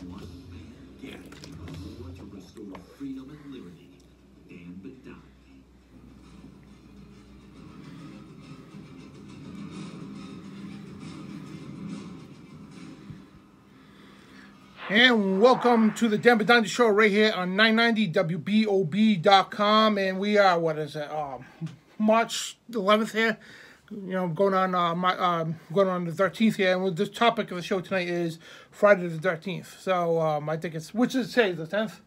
One man guaranteed the war to restore freedom and liberty. Dan Bidondi. And welcome to the Dan Bidondi Show right here on 990WBOB.com. And we are, what is it, March 11th here. You know, going on the 13th here. And the topic of the show tonight is Friday the 13th. So I think it's, which is today, the 10th?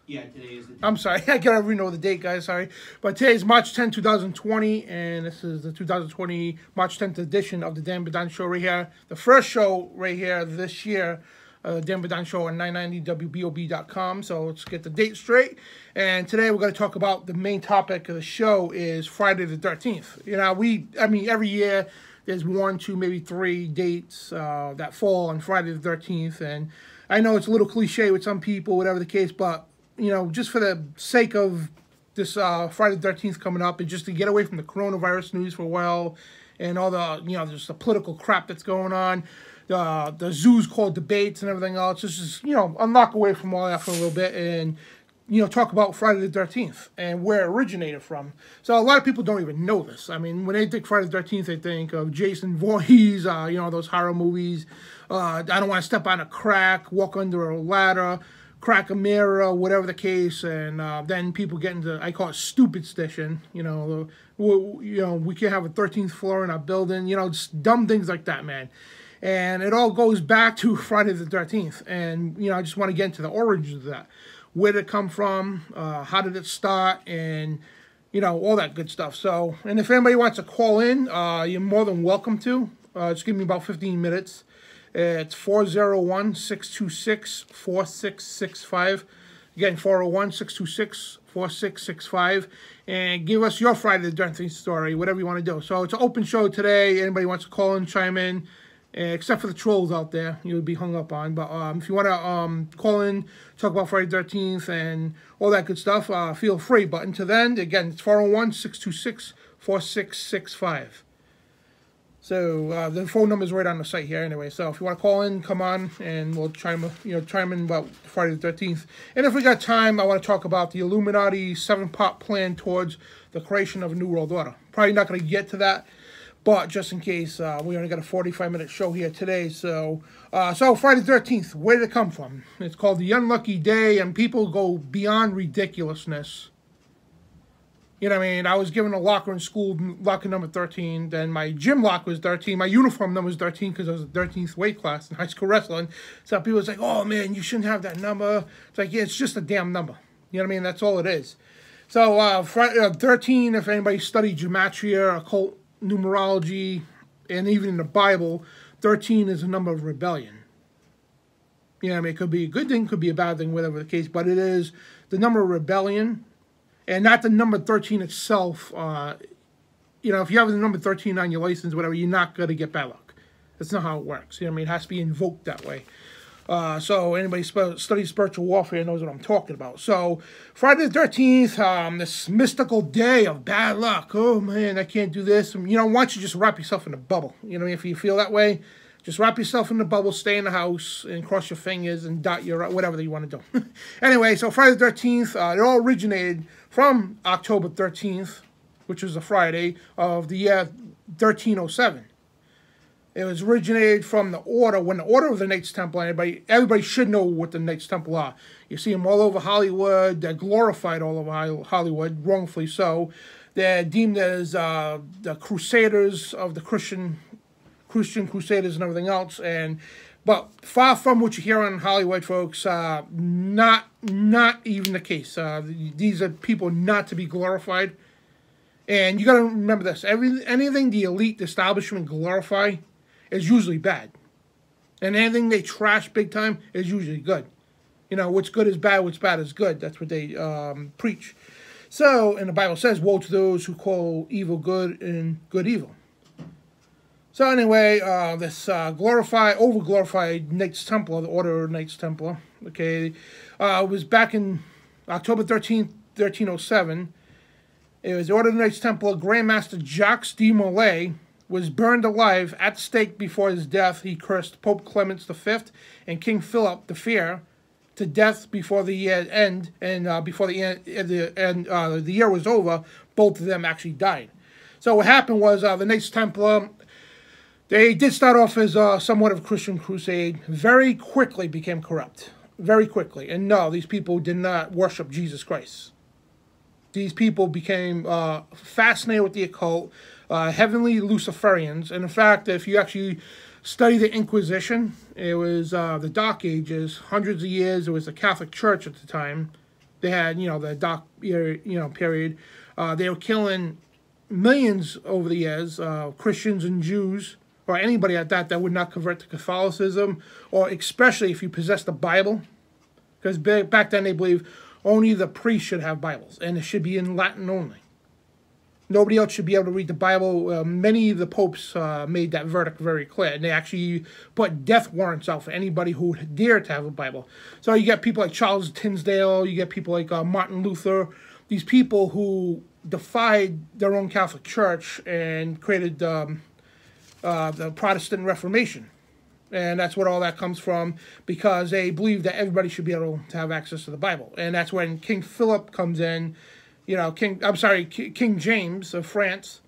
Yeah, today is the 10th. I'm sorry, I gotta know the date, guys, sorry. But today is March 10, 2020, and this is the 2020 March 10th edition of the Dan Bidondi Show right here. The first show right here this year, Dan Bidondi Show on 990WBOB.com. So let's get the date straight. And today we're going to talk about the main topic of the show is Friday the 13th. You know, I mean, every year there's 1, 2, maybe 3 dates that fall on Friday the 13th. And I know it's a little cliche with some people, whatever the case, but, you know, just for the sake of this Friday the 13th coming up and just to get away from the coronavirus news for a while and all the, you know, just the political crap that's going on, the zoos called debates and everything else, just, you know, unlock away from all that for a little bit and, you know, talk about Friday the 13th and where it originated from. So a lot of people don't even know this. I mean, when they think Friday the 13th, they think of Jason Voorhees, you know, those horror movies. I don't want to step on a crack, walk under a ladder, crack a mirror, whatever the case, and then people get into, I call it stupid stition, you know, we can't have a 13th floor in our building, you know, just dumb things like that, man. And it all goes back to Friday the 13th, and, you know, I just want to get into the origins of that. Where did it come from? How did it start? And, you know, all that good stuff. So, and if anybody wants to call in, you're more than welcome to. Just give me about 15 minutes. It's 401-626-4665. Again, 401-626-4665. And give us your Friday the 13th story, whatever you want to do. So it's an open show today. Anybody wants to call in, chime in. Except for the trolls out there, you would be hung up on. But if you want to call in, talk about Friday the 13th and all that good stuff, feel free. But until then, again, it's 401-626-4665. So the phone number is right on the site here anyway. So if you want to call in, come on, and we'll chime in about Friday the 13th. And if we got time, I want to talk about the Illuminati 7-part plan towards the creation of a new world order. Probably not going to get to that. But just in case, we only got a 45-minute show here today. So Friday the 13th, where did it come from? It's called the Unlucky Day, and people go beyond ridiculousness. You know what I mean? I was given a locker in school, locker number 13. Then my gym lock was 13. My uniform number was 13 because I was the 13th weight class in high school wrestling. So people was like, oh, man, you shouldn't have that number. It's like, yeah, it's just a damn number. You know what I mean? That's all it is. So Friday, 13, if anybody studied gematria, occult numerology, and even in the Bible, 13 is a number of rebellion. You know what I mean? It could be a good thing, could be a bad thing, whatever the case, but it is the number of rebellion, and not the number 13 itself. You know, if you have the number 13 on your license, whatever, you're not going to get bad luck. That's not how it works. You know what I mean? It has to be invoked that way. So anybody studies spiritual warfare knows what I'm talking about. So Friday the 13th, this mystical day of bad luck. Oh, man, I can't do this. You know, why don't you just wrap yourself in a bubble? You know, if you feel that way, just wrap yourself in the bubble, stay in the house, and cross your fingers and dot your, whatever you want to do. Anyway, so Friday the 13th, it all originated from October 13th, which was a Friday of the year 1307. It was originated from the order, when the Order of the Knights Templar, everybody should know what the Knights Templar are. You see them all over Hollywood. They're glorified all over Hollywood, wrongfully so. They're deemed as the crusaders of the Christian crusaders and everything else. But far from what you hear on Hollywood, folks, not even the case. These are people not to be glorified. And you got to remember this. Anything the elite establishment glorify is usually bad. And anything they trash big time is usually good. You know, what's good is bad, what's bad is good. That's what they preach. So, and the Bible says, woe to those who call evil good and good evil. So anyway, this over-glorified Knights Templar, the Order of Knights Templar, okay, was back in October 13th, 1307. It was the Order of Knights Templar Grandmaster Jacques de Molay, was burned alive at the stake before his death. He cursed Pope Clement V and King Philip the Fair to death before the year end, and before the year was over, both of them actually died. So what happened was the Knights Templar, they did start off as somewhat of a Christian crusade, very quickly became corrupt. Very quickly. And no, these people did not worship Jesus Christ. These people became fascinated with the occult, heavenly Luciferians. And in fact, if you actually study the Inquisition, it was the Dark Ages, hundreds of years. It was the Catholic Church at the time. They had, the Dark, period. They were killing millions over the years, Christians and Jews, or anybody at that would not convert to Catholicism, or especially if you possess the Bible, because back then they believed only the priests should have Bibles, and it should be in Latin only. Nobody else should be able to read the Bible. Many of the popes made that verdict very clear, and they actually put death warrants out for anybody who would dare to have a Bible. So you get people like Charles Tinsdale, you get people like Martin Luther, these people who defied their own Catholic Church and created the Protestant Reformation. And that's what all that comes from, because they believe that everybody should be able to have access to the Bible. And that's when King Philip comes in, King James of France.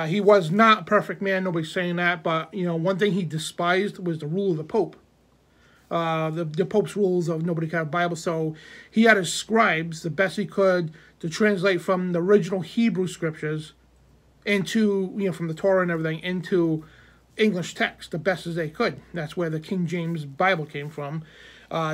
He was not a perfect man, nobody's saying that, but, one thing he despised was the rule of the Pope. The Pope's rules of nobody could have a Bible, so he had his scribes, the best he could, to translate from the original Hebrew scriptures into, from the Torah and everything, into English text, the best as they could. That's where the King James Bible came from,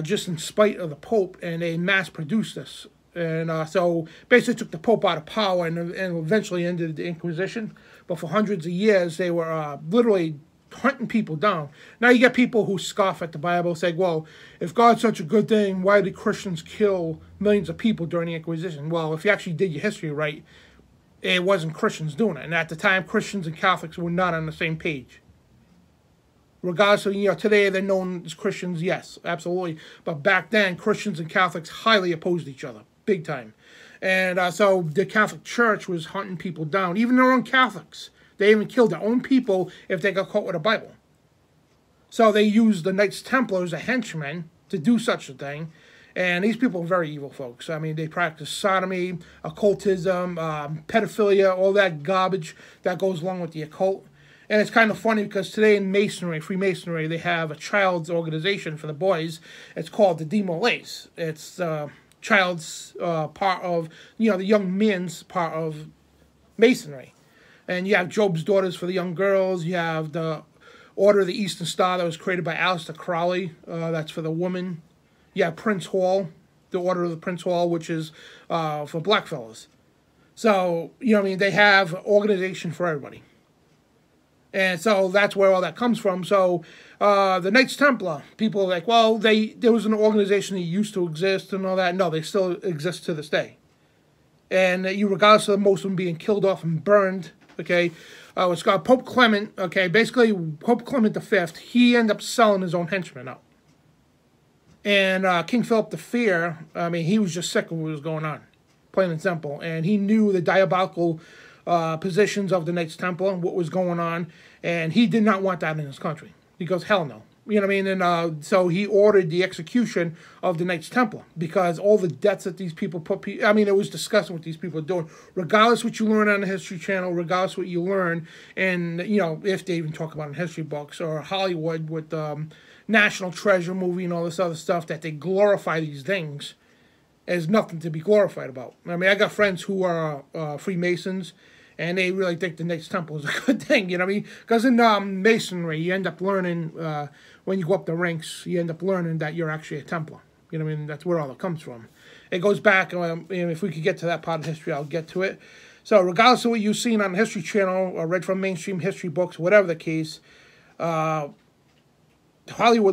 just in spite of the Pope, and they mass-produced this. And so basically took the Pope out of power and eventually ended the Inquisition. But for hundreds of years, they were literally hunting people down. Now you get people who scoff at the Bible, say, well, if God's such a good thing, why did Christians kill millions of people during the Inquisition? Well, if you actually did your history right, it wasn't Christians doing it. And at the time, Christians and Catholics were not on the same page. Regardless of, today they're known as Christians, yes, absolutely. But back then, Christians and Catholics highly opposed each other, big time. And so the Catholic Church was hunting people down, even their own Catholics. They even killed their own people if they got caught with a Bible. So they used the Knights Templar as a henchmen to do such a thing. And these people are very evil folks. I mean, they practice sodomy, occultism, pedophilia, all that garbage that goes along with the occult. And it's kind of funny because today in Masonry, Freemasonry, they have a child's organization for the boys. It's called the Demolays. It's child's part of, the young men's part of Masonry. And you have Job's Daughters for the young girls. You have the Order of the Eastern Star that was created by Aleister Crowley. That's for the woman. You have Prince Hall, the Order of the Prince Hall, which is for black fellas. So, they have organization for everybody. And so that's where all that comes from. So the Knights Templar, people are like, well, there was an organization that used to exist and all that. No, they still exist to this day. And regardless of most of them being killed off and burned, okay, it's got Pope Clement, okay, basically Pope Clement V, he ended up selling his own henchmen out. And King Philip the Fair, he was just sick of what was going on, plain and simple. And he knew the diabolical positions of the Knights Templar, what was going on, and he did not want that in his country. He goes, hell no. And so he ordered the execution of the Knights Templar, because all the deaths that these people put, it was disgusting what these people are doing, regardless what you learn on the History Channel, regardless what you learn, and, if they even talk about in history books, or Hollywood with National Treasure movie and all this other stuff, that they glorify these things. There's nothing to be glorified about. I got friends who are Freemasons, and they really think the Knights Templar is a good thing, Because in Masonry, you end up learning, when you go up the ranks, you end up learning that you're actually a Templar. That's where all it comes from. It goes back, if we could get to that part of history, I'll get to it. So regardless of what you've seen on the History Channel, or read from mainstream history books, whatever the case, Hollywood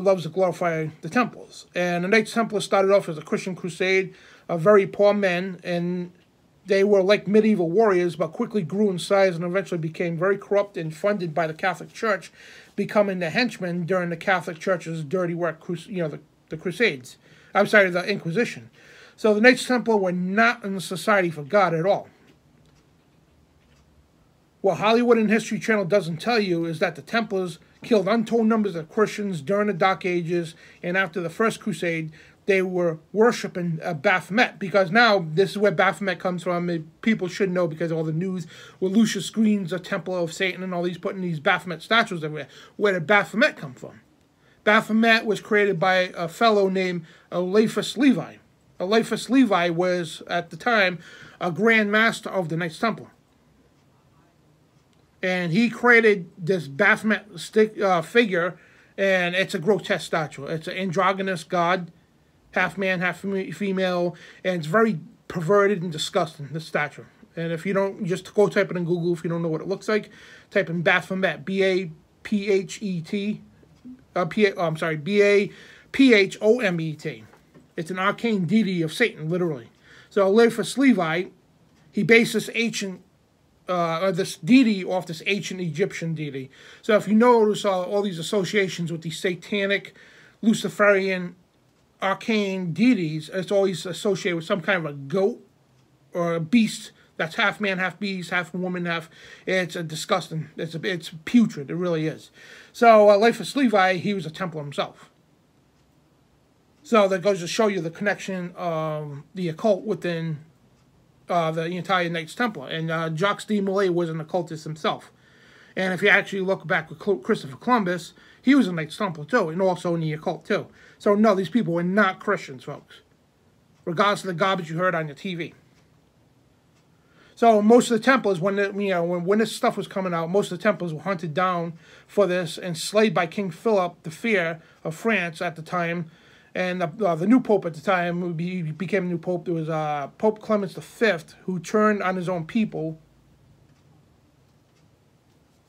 loves to glorify the Templars. And the Knights Templar started off as a Christian crusade of very poor men, and they were like medieval warriors, but quickly grew in size and eventually became very corrupt and funded by the Catholic Church, becoming the henchmen during the Catholic Church's dirty work, the Crusades. The Inquisition. So the Knights Templar were not in the Society for God at all. What Hollywood and History Channel doesn't tell you is that the Templars killed untold numbers of Christians during the Dark Ages, and after the First Crusade, they were worshiping Baphomet, because now this is where Baphomet comes from. People should know, because all the news with Lucius Green's a Temple of Satan and all these putting these Baphomet statues everywhere. Where did Baphomet come from? Baphomet was created by a fellow named Eliphas Levi. Eliphas Levi was, at the time, a Grand Master of the Knights Templar. And he created this Baphomet figure, and it's a grotesque statue. It's an androgynous god, half man, half female, and it's very perverted and disgusting, this statue. And if you don't, just go type it in Google if you don't know what it looks like. Type in Baphomet, B-A-P-H-E-T, B-A-P-H-O-M-E-T. It's an arcane deity of Satan, literally. So Eliphas Levi, he based this this deity off this ancient Egyptian deity. So if you notice all these associations with these satanic, Luciferian, arcane deities, it's always associated with some kind of a goat or a beast that's half man, half beast, half woman, half. It's a disgusting. It's putrid. It really is. So Eliphas Levi, he was a Templar himself. So that goes to show you the connection of the occult within the entire Knights Templar. And Jacques de Molay was an occultist himself. And if you actually look back with Christopher Columbus, he was a Knights Templar too, and also in the occult too. So no, these people were not Christians, folks, regardless of the garbage you heard on your TV. So most of the Templars, when this stuff was coming out, most of the Templars were hunted down for this and slayed by King Philip the Fair of France at the time. And the new pope at the time, he became a new pope. There was Pope Clement V, who turned on his own people,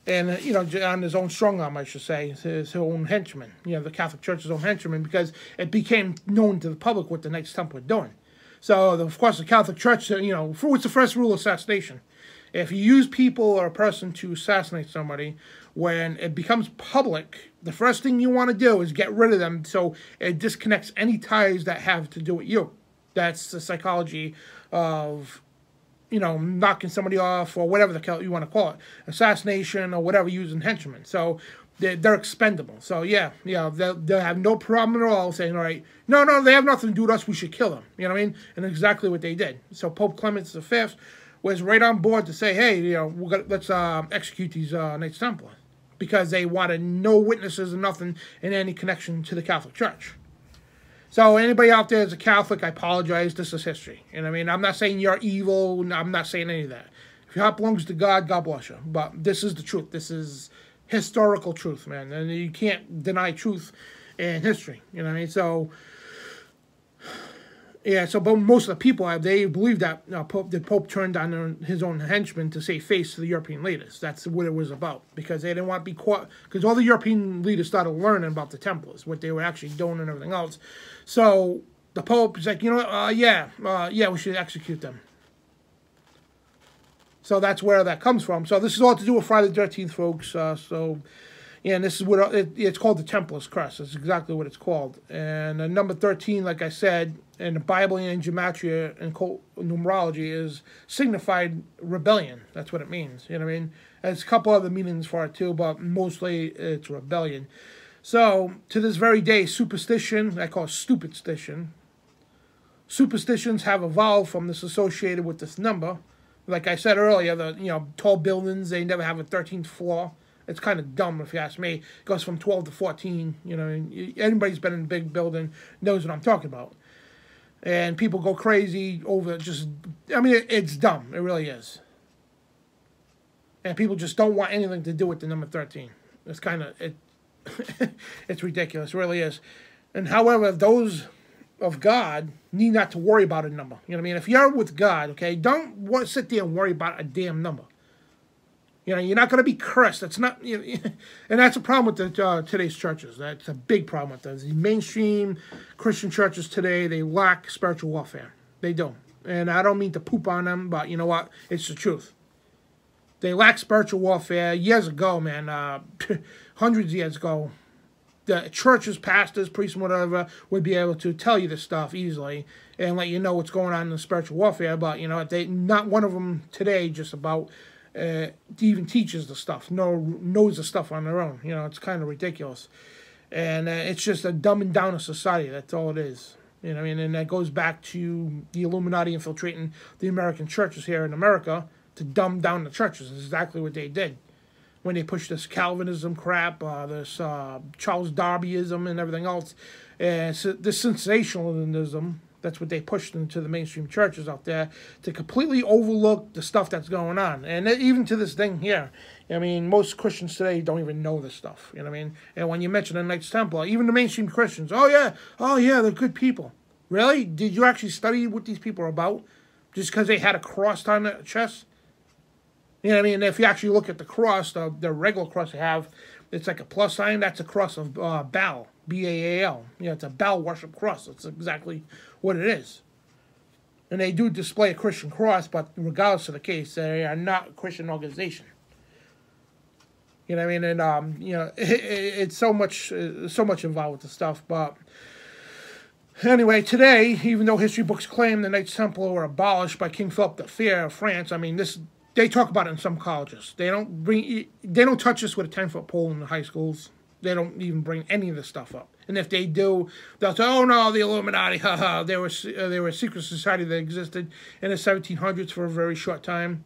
and on his own strong arm, I should say, his own henchmen. The Catholic Church's own henchmen, because it became known to the public what the Knights Templar were doing. So, of course, the Catholic Church, what's the first rule of assassination? If you use people or a person to assassinate somebody, when it becomes public, the first thing you want to do is get rid of them, so it disconnects any ties that have to do with you. That's the psychology of, knocking somebody off, or whatever the hell you want to call it, assassination or whatever, using henchmen. So they're expendable. So yeah, they'll have no problem at all saying, all right, no, they have nothing to do with us, we should kill them. You know what I mean? And exactly what they did. So Pope Clement V was right on board to say, hey, let's execute these Knights Templar, because they wanted no witnesses and nothing in any connection to the Catholic Church. So anybody out there that's a Catholic, I apologize. This is history. And I mean, I'm not saying you're evil. I'm not saying any of that. If your heart belongs to God, God bless you. But this is the truth. This is historical truth, man. And you can't deny truth in history. You know what I mean? So, yeah, but most of the people, they believe that the Pope turned on his own henchmen to save face to the European leaders. That's what it was about, because they didn't want to be caught, because all the European leaders started learning about the Templars, what they were actually doing and everything else. So the Pope is like, yeah, we should execute them. So that's where that comes from. So this is all to do with Friday the 13th, folks. Yeah, and this is what it's called, the Templar's Crest. That's exactly what it's called. And number 13, like I said, in the Bible and in gematria and numerology, is signified rebellion. That's what it means. You know what I mean? There's a couple other meanings for it too, but mostly it's rebellion. So to this very day, superstition, I call it stupidstition. Superstitions have evolved from this associated with this number. Like I said earlier, the tall buildings, they never have a 13th floor. It's kind of dumb, if you ask me. It goes from 12 to 14. Anybody's been in a big building knows what I'm talking about. And people go crazy over it's dumb. It really is. And people just don't want anything to do with the number 13. It's kind of, it's ridiculous. It really is. And however, those of God need not to worry about a number. You know what I mean? If you're with God, okay, don't sit there and worry about a damn number. You're not going to be cursed. That's not, and that's a problem with today's churches. That's a big problem with those. The mainstream Christian churches today, they lack spiritual warfare. They do. And I don't mean to poop on them, but you know what? It's the truth. They lack spiritual warfare. Years ago, man, hundreds of years ago, the churches, pastors, priests, whatever, would be able to tell you this stuff easily and let you know what's going on in the spiritual warfare. But, not one of them today just about even teaches the stuff, knows the stuff on their own. You know, it's kind of ridiculous. And it's just a dumbing down of society. That's all it is. You know what I mean? And that goes back to the Illuminati infiltrating the American churches here in America to dumb down the churches. That's exactly what they did. When they pushed this Calvinism crap, this Charles Darbyism and everything else, this sensationalism, that's what they pushed into the mainstream churches out there to completely overlook the stuff that's going on. And even to this thing here, I mean, most Christians today don't even know this stuff, you know what I mean? And when you mention the Knights Templar, even the mainstream Christians, oh yeah, they're good people. Really? Did you actually study what these people are about? Just because they had a cross on their chest? You know what I mean? If you actually look at the cross, the regular cross they have, it's like a plus sign. That's a cross of Baal, B-A-A-L. You know, it's a Baal worship cross. That's exactly what it is. And they do display a Christian cross, but regardless of the case, they are not a Christian organization. You know what I mean? And you know, it's so much involved with the stuff. But anyway, today, even though history books claim the Knights Templar were abolished by King Philip the Fair of France, I mean, they talk about it in some colleges. They don't touch this with a 10-foot pole in the high schools. They don't even bring any of this stuff up. And if they do, they'll say, "Oh no, the Illuminati, haha, they were a secret society that existed in the 1700s for a very short time."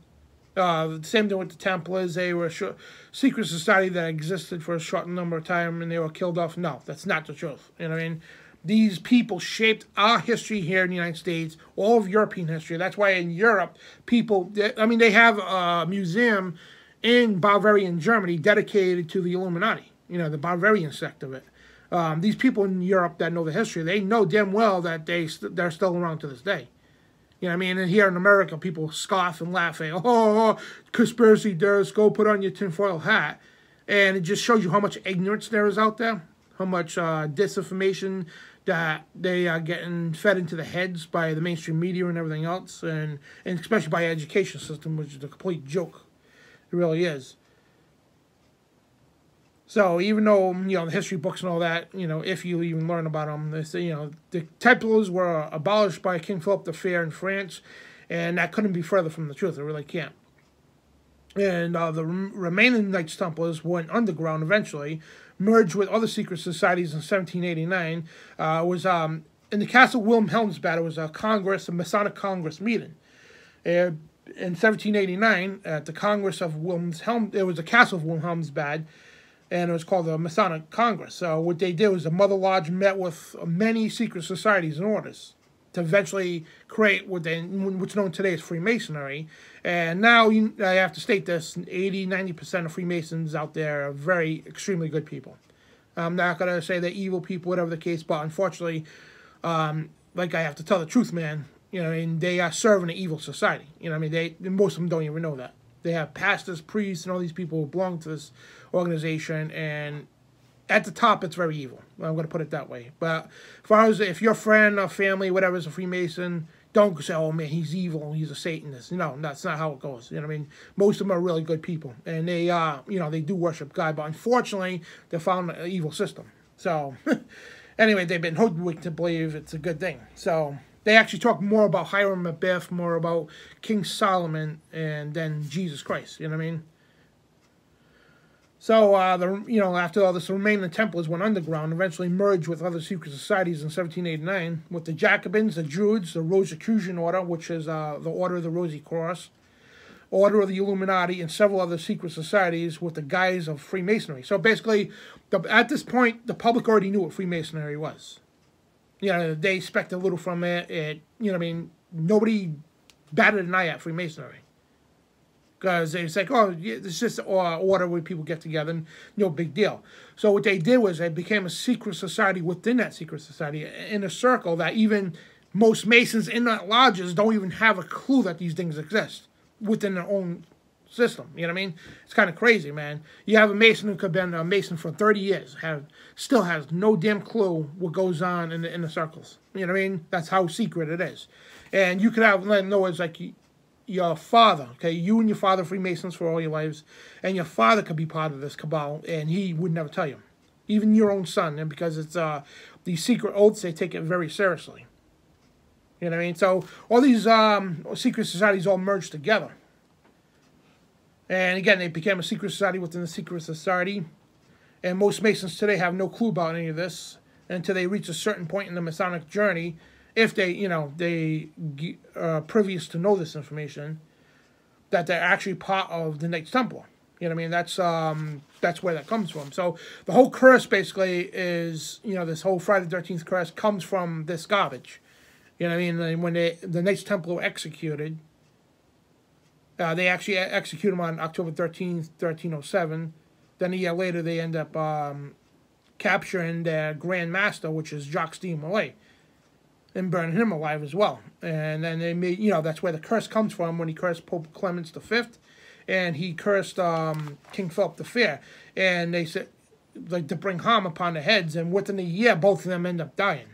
The same thing with the Templars. They were a secret society that existed for a short number of time and they were killed off. No, that's not the truth. You know what I mean? These people shaped our history here in the United States, all of European history. That's why in Europe, they have a museum in Bavarian Germany dedicated to the Illuminati, you know, the Bavarian sect of it. These people in Europe that know the history, they know damn well that they're still around to this day. You know what I mean? And here in America, people scoff and laugh at, oh, conspiracy theorists, go put on your tinfoil hat. And it just shows you how much ignorance there is out there, how much disinformation that they are getting fed into the heads by the mainstream media and everything else, and especially by the education system, which is a complete joke. It really is. So even though, you know, the history books and all that, you know, if you even learn about them, they say, you know, the Templars were abolished by King Philip the Fair in France, and that couldn't be further from the truth. It really can't. And the remaining Knights Templars went underground eventually, merged with other secret societies in 1789. Was in the Castle Wilhelmsbad. It was a Congress, a Masonic Congress meeting. In 1789, at the Congress of Wilhelmsbad, it was the Castle of Wilhelmsbad, and it was called the Masonic Congress. So what they did was the Mother Lodge met with many secret societies and orders to eventually create what's known today as Freemasonry. And now I have to state this, 80-90% of Freemasons out there are extremely good people. I'm not going to say they're evil people, whatever the case, but unfortunately, like I have to tell the truth, man, you know, and they are serving an evil society. You know what I mean? Most of them don't even know that. They have pastors, priests, and all these people who belong to this organization, and at the top, it's very evil. I'm going to put it that way. But as far as if your friend or family, whatever, is a Freemason, don't say, "Oh man, he's evil, he's a Satanist." No, that's not how it goes. You know what I mean? Most of them are really good people, and they, you know, they do worship God. But unfortunately, they found an evil system. So, anyway, they've been hoodwinked to believe it's a good thing. So they actually talk more about Hiram Abiff, more about King Solomon, and then Jesus Christ. You know what I mean? So, after all this, the remaining Templars went underground, eventually merged with other secret societies in 1789, with the Jacobins, the Druids, the Rosicrucian Order, which is the Order of the Rosy Cross, Order of the Illuminati, and several other secret societies with the guise of Freemasonry. So basically, at this point, the public already knew what Freemasonry was. You know, they expected little from it. You know what I mean? Nobody batted an eye at Freemasonry. Because it's like, oh, it's just an order where people get together, and no big deal. So what they did was they became a secret society within that secret society, in a circle that even most Masons in that lodges don't even have a clue that these things exist within their own system. You know what I mean? It's kind of crazy, man. You have a Mason who could have been a Mason for 30 years, still has no damn clue what goes on in the circles. You know what I mean? That's how secret it is. And you could let them know it's like your father, okay, you and your father Freemasons for all your lives, and your father could be part of this cabal, and he would never tell you. Even your own son, and because it's these secret oaths, they take it very seriously. You know what I mean? So all these secret societies all merged together. And again, they became a secret society within the secret society. And most Masons today have no clue about any of this until they reach a certain point in the Masonic journey, if they, they are previous to know this information, that they're actually part of the Knights Templar. You know what I mean? That's where that comes from. So the whole curse basically is, this whole Friday the 13th curse comes from this garbage. You know what I mean? When the Knights Templar were executed, they actually executed them on October 13th, 1307. Then a year later, they end up capturing their Grand Master, which is Jacques de Molay, and burning him alive as well. And then they made, that's where the curse comes from, when he cursed Pope Clement V, and he cursed King Philip the Fair. And they said, to bring harm upon their heads, and within a year, both of them end up dying.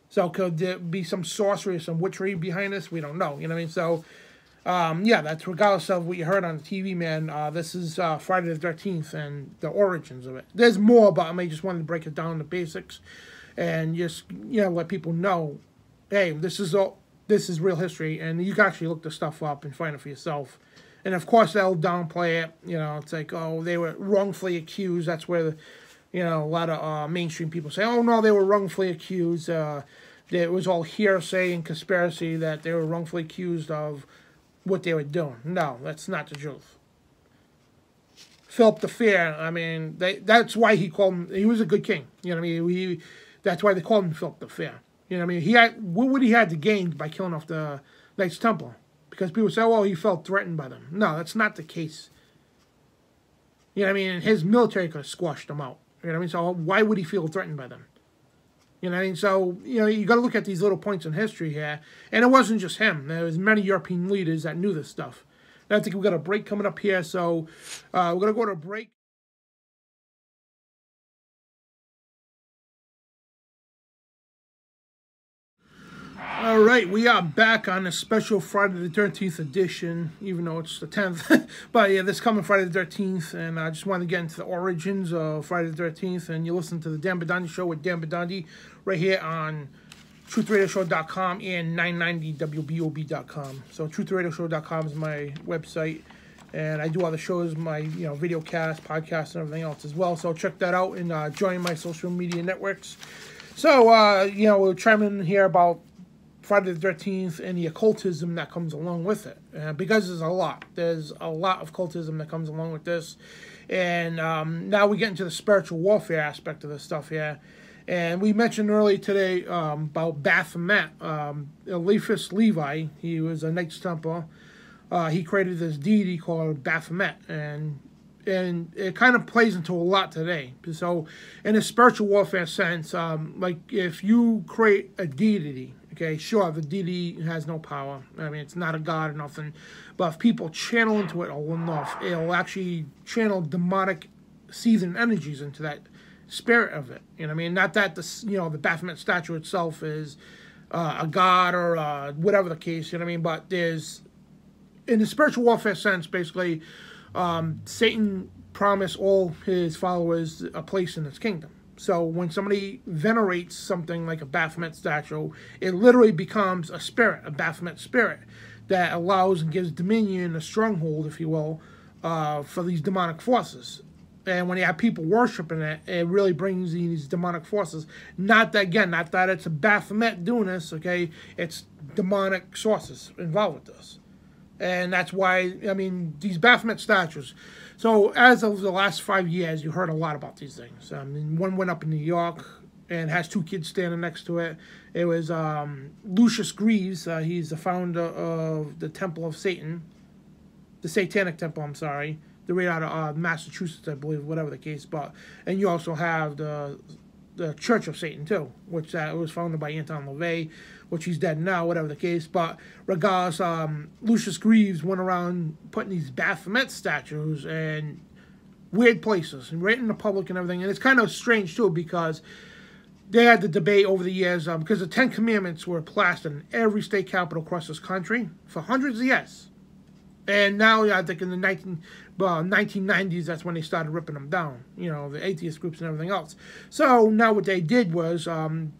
So could there be some sorcery or some witchery behind this? We don't know. You know what I mean? So, that's regardless of what you heard on the TV, man. This is Friday the 13th and the origins of it. There's more, but I just wanted to break it down, the basics, and just let people know, hey, this is real history, and you can actually look the stuff up and find it for yourself. And of course, they'll downplay it. It's like, oh, they were wrongfully accused. That's where a lot of mainstream people say, oh no, they were wrongfully accused. It was all hearsay and conspiracy that they were wrongfully accused of what they were doing. No, that's not the truth. Philip the Fair, that's why he called him, he was a good king. You know what I mean? That's why they called him Philip the Fair. You know what I mean? What would he have to gain by killing off the Knights Templar? Because people say, oh, he felt threatened by them. No, that's not the case. You know what I mean? His military could have squashed them out. You know what I mean? So why would he feel threatened by them? You know what I mean? So, you got to look at these little points in history here. And it wasn't just him. There was many European leaders that knew this stuff. And I think we've got a break coming up here. So we're going to go to a break. All right, we are back on a special Friday the 13th edition, even though it's the 10th. But yeah, this coming Friday the 13th, and I just wanted to get into the origins of Friday the 13th. And you listen to the Dan Bidondi Show with Dan Bidondi right here on TruthRadioShow.com and 990WBOB.com. So TruthRadioShow.com is my website, and I do other shows, my video cast, podcast, and everything else as well. So check that out and join my social media networks. So we'll chime in here about Friday the 13th and the occultism that comes along with it, because there's a lot of occultism that comes along with this. And now we get into the spiritual warfare aspect of this stuff here. And we mentioned earlier today about Baphomet, Eliphas Levi. He was a Knights Templar. He created this deity called Baphomet, and it kind of plays into a lot today. So in a spiritual warfare sense, like if you create a deity, okay, sure, the deity has no power. It's not a god or nothing. But if people channel into it enough, it'll actually channel demonic seething energies into that spirit of it. You know what I mean? Not that the Baphomet statue itself is a god or whatever the case, you know what I mean? But there's, in the spiritual warfare sense, basically, Satan promised all his followers a place in his kingdom. So when somebody venerates something like a Baphomet statue, it literally becomes a spirit, a Baphomet spirit, that allows and gives dominion, a stronghold, if you will, for these demonic forces. And when you have people worshiping it, it really brings these demonic forces. Not that it's a Baphomet doing this, okay? It's demonic sources involved with this. And that's why, these Baphomet statues. So as of the last 5 years, you heard a lot about these things. One went up in New York and has 2 kids standing next to it. It was Lucius Greaves. He's the founder of the Temple of Satan, the Satanic Temple, I'm sorry. They're right out of Massachusetts, I believe, whatever the case. And you also have the Church of Satan, too, which was founded by Anton LaVey, which he's dead now, whatever the case. But regardless, Lucius Greaves went around putting these Baphomet statues in weird places, and right in the public and everything. And it's kind of strange, too, because they had the debate over the years, because the 10 Commandments were plastered in every state capital across this country for hundreds of years. And now, I think in the 1990s, that's when they started ripping them down, the atheist groups and everything else. So now what they did was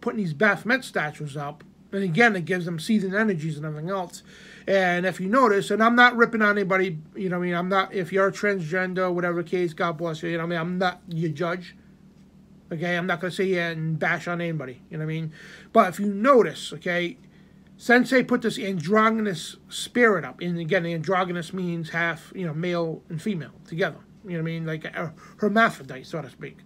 putting these Baphomet statues up And again, it gives them seething energies and everything else. And if you notice, and I'm not ripping on anybody, you know what I mean? I'm not, if you're a transgender, whatever case, God bless you, you know what I mean? I'm not your judge. Okay, I'm not going to sit here and bash on anybody, you know what I mean? But if you notice, okay, Sensei put this androgynous spirit up. And again, the androgynous means half, you know, male and female together. You know what I mean? Like a hermaphrodite, so to speak.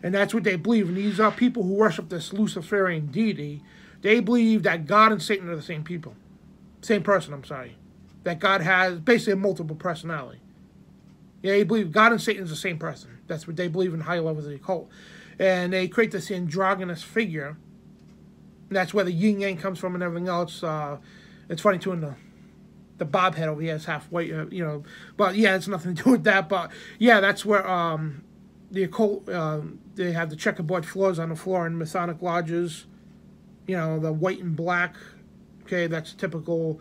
And that's what they believe. And these are people who worship this Luciferian deity. They believe that God and Satan are the same people. Same person, I'm sorry. That God has basically a multiple personality. Yeah, they believe God and Satan is the same person. That's what they believe in higher levels of the occult. And they create this androgynous figure. And that's where the yin yang comes from and everything else. It's funny too, in the bob head over here is half white, you know. But yeah, it's nothing to do with that. But yeah, that's where the occult, they have the checkerboard floors on the floor in Masonic lodges. You know, the white and black. Okay, that's typical,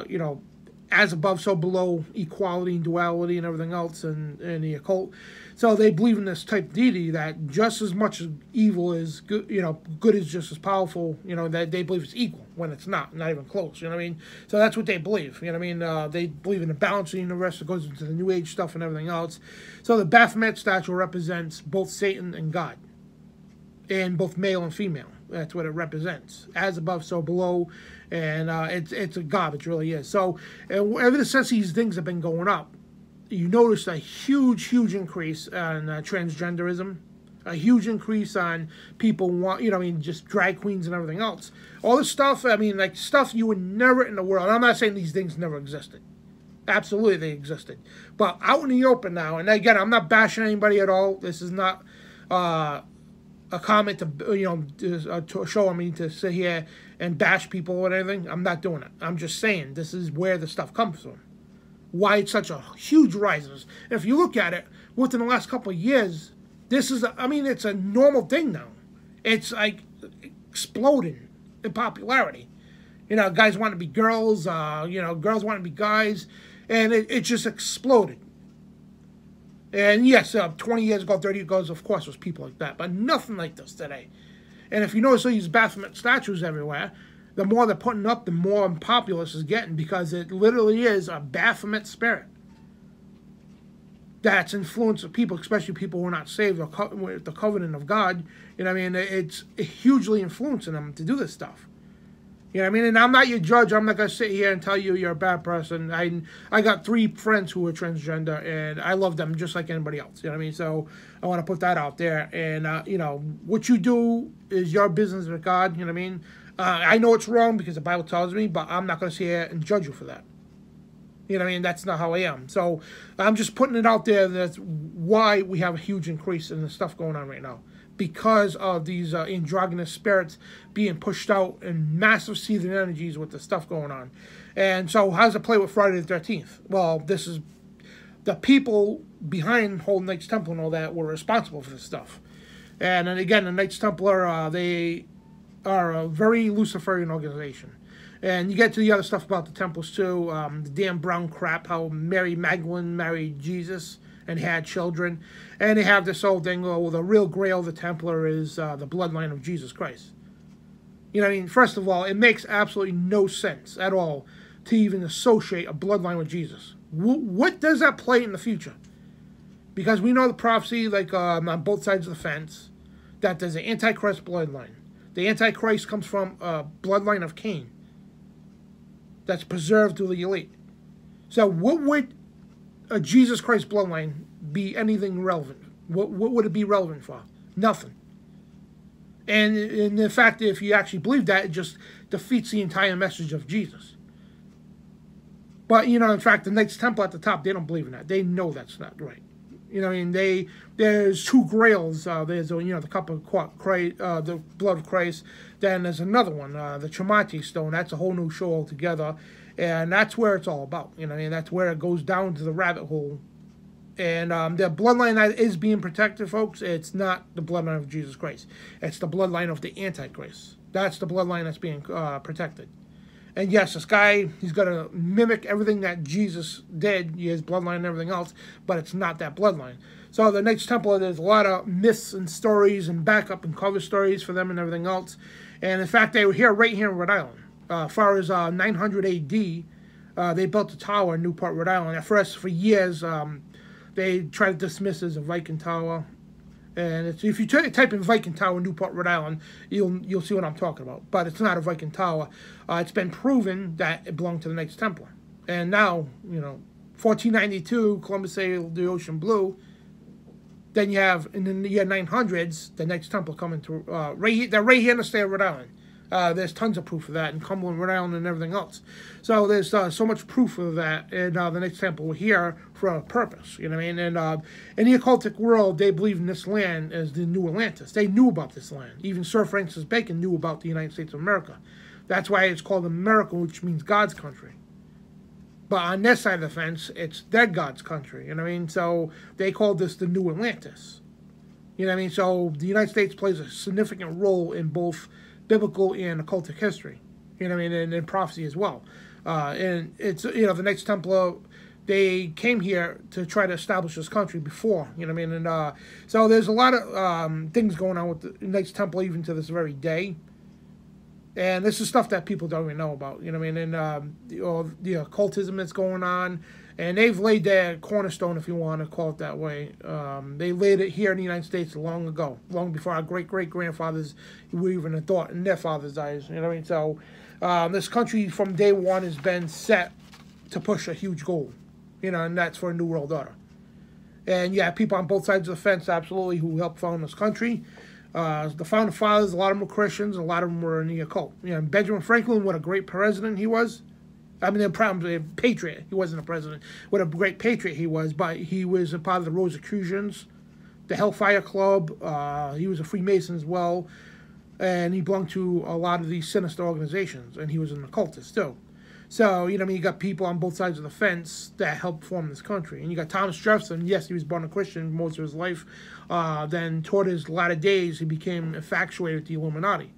you know, as above, so below, equality and duality and everything else in the occult. So they believe in this type of deity that just as much as evil is good, you know, good is just as powerful, you know, that they believe it's equal when it's not even close, you know what I mean? So that's what they believe, you know what I mean? They believe in the balance of the universe that goes into the New Age stuff and everything else. So the Baphomet statue represents both Satan and God, and both male and female. That's what it represents. As above, so below. And it's a garbage, it really is. So ever since these things have been going up, you notice a huge increase on transgenderism, a huge increase on people want, you know, I mean, just drag queens and everything else. All this stuff, I mean, like stuff you would never in the world. I'm not saying these things never existed. Absolutely, they existed. But out in the open now, and again, I'm not bashing anybody at all. This is not a comment to, you know, to show, I mean, to sit here and bash people or anything. I'm not doing it. I'm just saying this is where the stuff comes from. Why it's such a huge rise. And if you look at it, within the last couple of years, this is, I mean, it's a normal thing now. It's like exploding in popularity. You know, guys want to be girls, you know, girls want to be guys, and it just exploded. And yes, 20 years ago, 30 years ago, of course, was people like that, but nothing like this today. And if you notice these Baphomet statues everywhere, the more they're putting up, the more unpopular this is getting, because it literally is a Baphomet spirit that's influencing people, especially people who are not saved or with the covenant of God. You know what I mean? It's hugely influencing them to do this stuff. You know what I mean? And I'm not your judge. I'm not going to sit here and tell you you're a bad person. I got 3 friends who are transgender, and I love them just like anybody else. You know what I mean? So I want to put that out there. And, you know, what you do is your business with God. You know what I mean? I know it's wrong because the Bible tells me, but I'm not going to sit here and judge you for that. You know what I mean? That's not how I am. So I'm just putting it out there. That's why we have a huge increase in the stuff going on right now. Because of these androgynous spirits being pushed out and massive seething energies with the stuff going on. And so how does it play with Friday the 13th? Well, this is the people behind whole Knights Templar and all that were responsible for this stuff. And then again, the Knights Templar, they are a very Luciferian organization. And you get to the other stuff about the Templars too, the Dan Brown crap, how Mary Magdalene married Jesus and had children. And they have this whole thing, well, the real grail of the Templar is the bloodline of Jesus Christ. You know what I mean? First of all, it makes absolutely no sense at all to even associate a bloodline with Jesus. What does that play in the future? Because we know the prophecy, like on both sides of the fence, that there's an Antichrist bloodline. The Antichrist comes from a bloodline of Cain that's preserved to the elite. So what would a Jesus Christ bloodline be anything relevant? What would it be relevant for? Nothing. And in fact, if you actually believe that, it just defeats the entire message of Jesus. But, you know, in fact, the Knights Templar at the top, they don't believe in that. They know that's not right. You know what I mean? There's 2 grails. There's, you know, the cup of Christ, the blood of Christ. Then there's another one, the Chamati stone. That's a whole new show altogether. And that's where it's all about. You know what I mean? That's where it goes down to the rabbit hole. And the bloodline that is being protected, folks, it's not the bloodline of Jesus Christ. It's the bloodline of the Antichrist. That's the bloodline that's being protected. And yes, this guy, he's going to mimic everything that Jesus did, his bloodline and everything else, but it's not that bloodline. So the Knights Templar, there's a lot of myths and stories and backup and cover stories for them and everything else. And in fact, they were here, right here in Rhode Island. As far as 900 A.D., they built a tower in Newport, Rhode Island. At first, for years, they tried to dismiss it as a Viking tower. And it's, if you type in Viking Tower, Newport, Rhode Island, you'll see what I'm talking about. But it's not a Viking tower. It's been proven that it belonged to the Knights Templar. And now, 1492, Columbus sailed the ocean blue. Then you have, in the year 900s, the Knights Templar coming to, they're right here in the state of Rhode Island. There's tons of proof of that in Cumberland, Rhode Island, and everything else. So there's so much proof of that, and the Knights Templar were here for a purpose, you know what I mean? And in the occultic world, they believe in this land as the New Atlantis. They knew about this land. Even Sir Francis Bacon knew about the United States of America. That's why it's called America, which means God's country. But on their side of the fence, it's their God's country, you know what I mean? So they called this the New Atlantis. You know what I mean? So the United States plays a significant role in both biblical and occultic history, you know what I mean, and prophecy as well. And it's, the Knights Templar, they came here to try to establish this country before, you know what I mean, and so there's a lot of things going on with the Knights Templar even to this very day. And this is stuff that people don't even know about, you know what I mean, and the occultism that's going on. And they've laid their cornerstone, if you want to call it that way. They laid it here in the United States long ago, long before our great-great-grandfathers were even a thought in their fathers' eyes. You know what I mean? So this country from day one has been set to push a huge goal, and that's for a New World Order. And, yeah, people on both sides of the fence, absolutely, who helped found this country. The founding fathers, a lot of them were Christians, a lot of them were in the occult. Benjamin Franklin, what a great president he was. I mean, a patriot. He wasn't a president. What a great patriot he was, but he was a part of the Rosicrucians, the Hellfire Club. He was a Freemason as well, and he belonged to a lot of these sinister organizations, and he was an occultist too. So, you got people on both sides of the fence that helped form this country. And you got Thomas Jefferson. Yes, he was born a Christian most of his life. Then toward his latter days, he became infatuated with the Illuminati.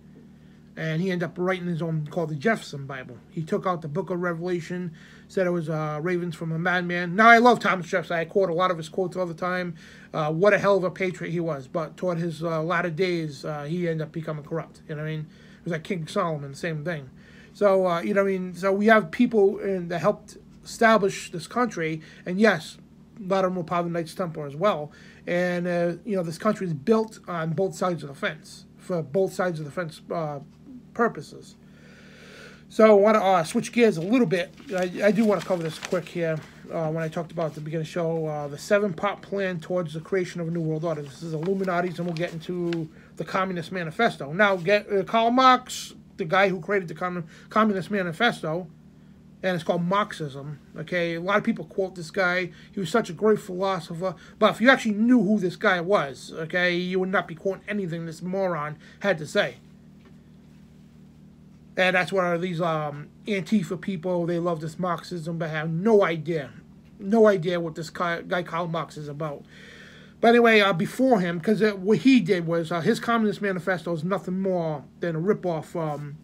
And he ended up writing his own, called the Jefferson Bible. He took out the book of Revelation, said it was ravens from a madman. Now, I love Thomas Jefferson. I quote a lot of his quotes all the time. What a hell of a patriot he was. But toward his latter days, he ended up becoming corrupt. You know what I mean? It was like King Solomon, same thing. So, you know what I mean? So we have people that helped establish this country. And yes, a lot of them were part of the Knights Templar as well. And, this country is built on both sides of the fence, for both sides of the fence purposes. So I want to switch gears a little bit. I do want to cover this quick here. When I talked about at the beginning of the show, the 7-part plan towards the creation of a New World Order. This is Illuminati's, and we'll get into the Communist Manifesto. Now, Karl Marx, the guy who created the Communist Manifesto, and it's called Marxism. Okay, a lot of people quote this guy. He was such a great philosopher. But if you actually knew who this guy was, okay, you would not be quoting anything this moron had to say. And that's what these Antifa people, they love this Marxism, but have no idea what this guy Karl Marx is about. But anyway, before him, because what he did was, his Communist Manifesto is nothing more than a ripoff from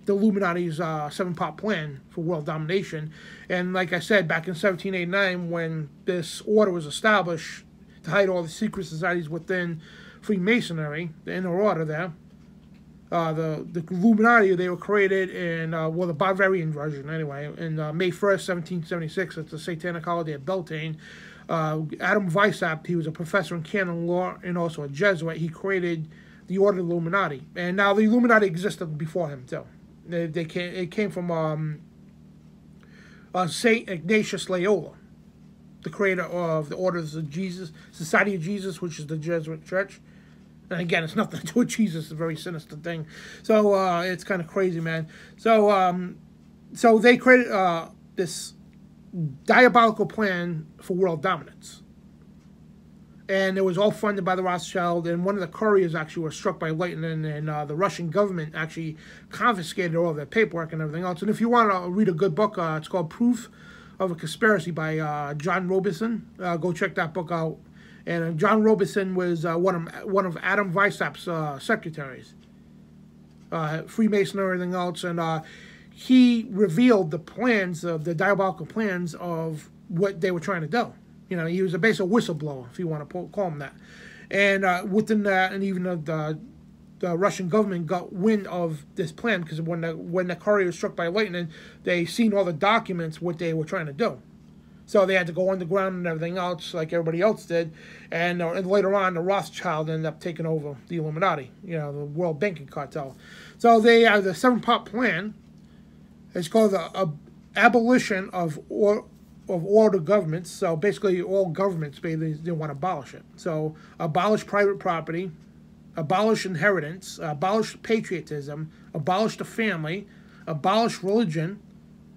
the Illuminati's 7-part plan for world domination. And like I said, back in 1789, when this order was established to hide all the secret societies within Freemasonry, the inner order there, the Illuminati, they were created in, the Bavarian version anyway, in May 1st, 1776. It's a satanic holiday at Beltane. Adam Weishaupt, he was a professor in canon law and also a Jesuit. He created the Order of the Illuminati. And now the Illuminati existed before him, too. It came from St. Ignatius Loyola, the creator of the Orders of Jesus, Society of Jesus, which is the Jesuit church. And again, it's nothing to do with Jesus. It's a very sinister thing. So it's kind of crazy, man. So they created this diabolical plan for world dominance. And it was all funded by the Rothschild. And one of the couriers actually was struck by lightning. And the Russian government actually confiscated all their paperwork and everything else. And if you want to read a good book, it's called Proof of a Conspiracy by John Robeson. Go check that book out. And John Robeson was one of Adam Weishaupt's secretaries, Freemason and everything else, and he revealed the plans, the diabolical plans of what they were trying to do. He was a basic whistleblower, if you want to call him that. And within that, and even the the Russian government got wind of this plan, because when the courier was struck by lightning, they seen all the documents what they were trying to do. So they had to go underground and everything else, like everybody else did. And later on, the Rothschild ended up taking over the Illuminati, the World Banking Cartel. So they have the 7-part plan. It's called the abolition of all the governments. So basically, all governments, they want to abolish it. So abolish private property, abolish inheritance, abolish patriotism, abolish the family, abolish religion,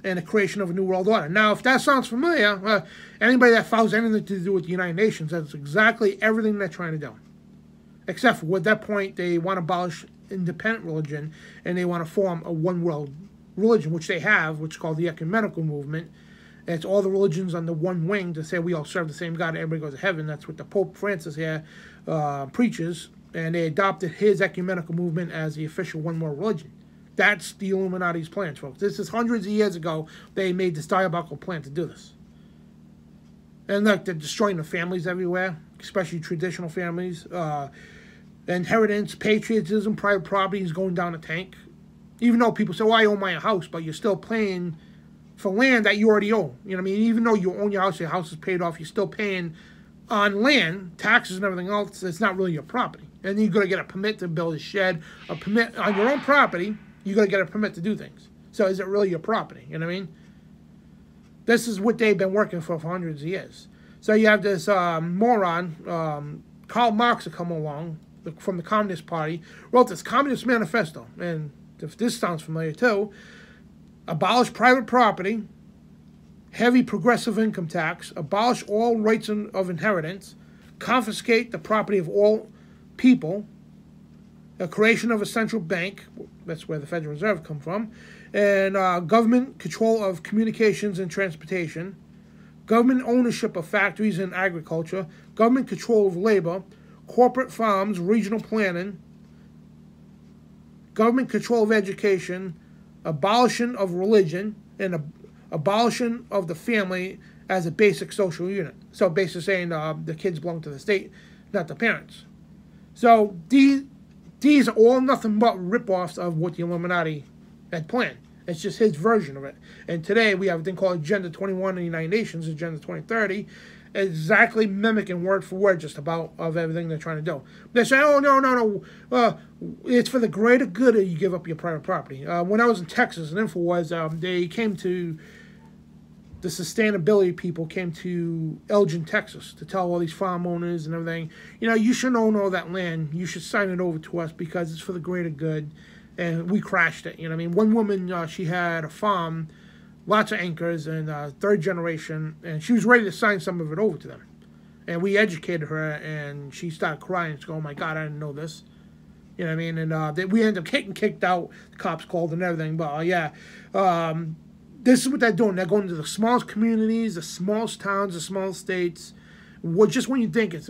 and the creation of a new world order. Now, if that sounds familiar, anybody that follows anything to do with the United Nations, that's exactly everything they're trying to do. Except for at that point, they want to abolish independent religion, and they want to form a one-world religion, which they have, which is called the ecumenical movement. And it's all the religions under one wing to say we all serve the same God and everybody goes to heaven. That's what the Pope Francis here preaches, and they adopted his ecumenical movement as the official one-world religion. That's the Illuminati's plans, folks. This is hundreds of years ago they made this diabolical plan to do this. And look, they're destroying the families everywhere, especially traditional families. Inheritance, patriotism, private property is going down the tank. Even though people say, well, I own my house, but you're still paying for land that you already own. You know what I mean? Even though you own your house is paid off, you're still paying on land, taxes and everything else. It's not really your property. And you're going to get a permit to build a shed, a permit on your own property. You got to get a permit to do things. So is it really your property? You know what I mean? This is what they've been working for hundreds of years. So you have this moron, Karl Marx, to come along from the Communist Party, wrote this Communist Manifesto. And if this sounds familiar too, abolish private property, heavy progressive income tax, abolish all rights of inheritance, confiscate the property of all people, the creation of a central bank, that's where the Federal Reserve come from, and government control of communications and transportation, government ownership of factories and agriculture, government control of labor, corporate farms, regional planning, government control of education, abolition of religion, and abolition of the family as a basic social unit. So basically saying the kids belong to the state, not the parents. So these are all nothing but rip-offs of what the Illuminati had planned. It's just his version of it. And today we have a thing called Agenda 21 in the United Nations, Agenda 2030, exactly mimicking word for word just about of everything they're trying to do. They say, oh, no, it's for the greater good that you give up your private property. When I was in Texas, and InfoWars, they came to, the sustainability people came to Elgin, Texas, to tell all these farm owners and everything, you shouldn't own all that land. You should sign it over to us because it's for the greater good. And we crashed it. You know what I mean? One woman, she had a farm, lots of acres, and third generation, and she was ready to sign some of it over to them. And we educated her, and she started crying. She's going, oh my God, I didn't know this. You know what I mean? And we ended up getting kicked out. The cops called and everything. But this is what they're doing. They're going to the smallest communities, the smallest towns, the smallest states. Just when you think it's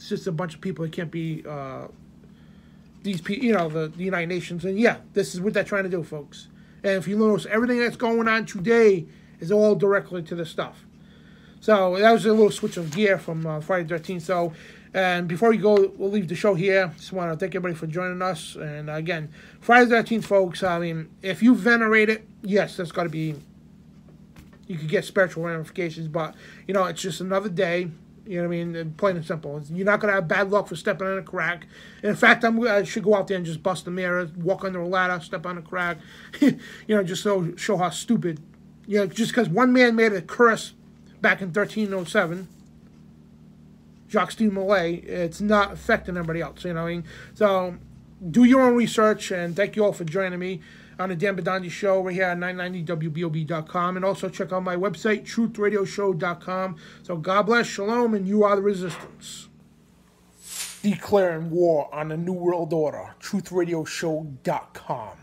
just a bunch of people, it can't be these people, the United Nations. And yeah, this is what they're trying to do, folks. And if you notice, everything that's going on today is all directly to this stuff. So that was a little switch of gear from Friday the 13th. So, and before we go, we'll leave the show here. Just want to thank everybody for joining us. And again, Friday the 13th, folks, I mean, if you venerate it, yes, that's got to be, you could get spiritual ramifications, but, it's just another day. You know what I mean? Plain and simple. You're not going to have bad luck for stepping on a crack. In fact, I should go out there and just bust the mirror, walk under a ladder, step on a crack. Just so show how stupid. Just because one man made a curse back in 1307, Jacques de Molay, it's not affecting everybody else. You know what I mean? So do your own research, and thank you all for joining me on the Dan Bidondi Show right here at 990wbob.com. And also check out my website, truthradioshow.com. So God bless, shalom, and you are the resistance. Declaring war on the New World Order, truthradioshow.com.